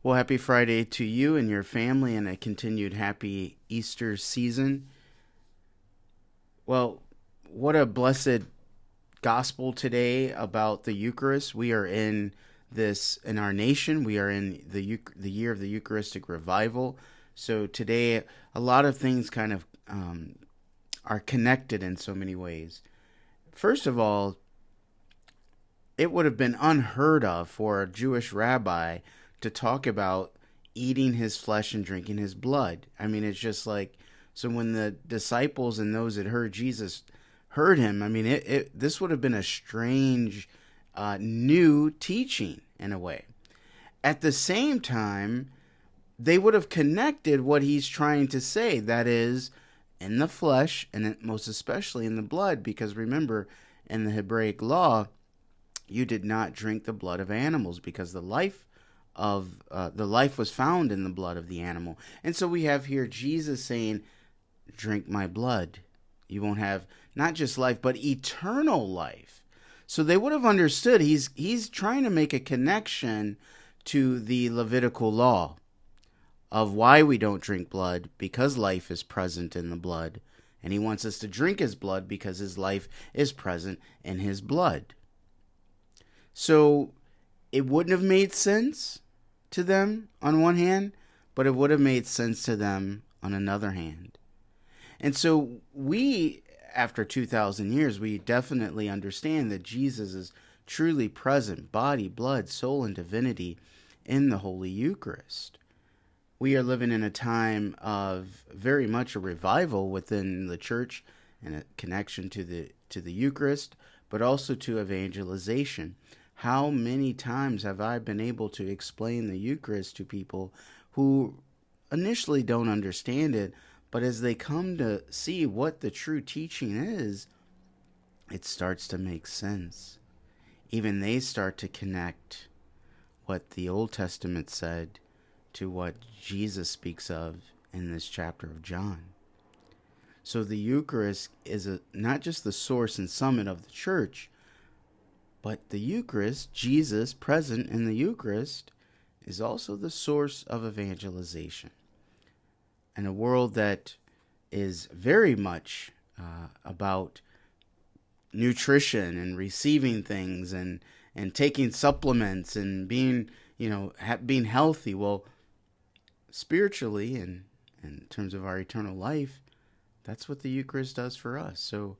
Well, happy Friday to you and your family, and a continued happy Easter season. Well, what a blessed gospel today about the Eucharist. We are in this in our nation. We are in the year of the Eucharistic revival. So today, a lot of things kind of are connected in so many ways. First of all, it would have been unheard of for a Jewish rabbi to talk about eating his flesh and drinking his blood. I mean, it's just like, so when the disciples and those that heard Jesus heard him, I mean, this would have been a strange, new teaching in a way. At the same time, they would have connected what he's trying to say, that is, in the flesh and most especially in the blood, because remember, in the Hebraic law, you did not drink the blood of animals because the life was found in the blood of the animal. And so we have here Jesus saying, drink my blood. You won't have not just life, but eternal life. So they would have understood he's trying to make a connection to the Levitical law of why we don't drink blood, because life is present in the blood. And he wants us to drink his blood because his life is present in his blood. So it wouldn't have made sense to them on one hand, but it would have made sense to them on another hand. And so we, after 2,000 years, we definitely understand that Jesus is truly present, body, blood, soul, and divinity in the Holy Eucharist. We are living in a time of very much a revival within the church and a connection to the Eucharist, but also to evangelization. How many times have I been able to explain the Eucharist to people who initially don't understand it, but as they come to see what the true teaching is, it starts to make sense. Even they start to connect what the Old Testament said to what Jesus speaks of in this chapter of John. So the Eucharist is not just the source and summit of the church, but the Eucharist, Jesus present in the Eucharist, is also the source of evangelization. In a world that is very much about nutrition and receiving things and taking supplements and being, being healthy. Well, spiritually and in terms of our eternal life, that's what the Eucharist does for us. So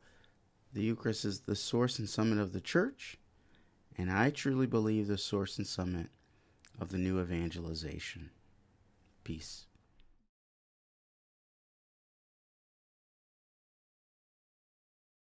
the Eucharist is the source and summit of the church, and I truly believe the source and summit of the new evangelization. Peace.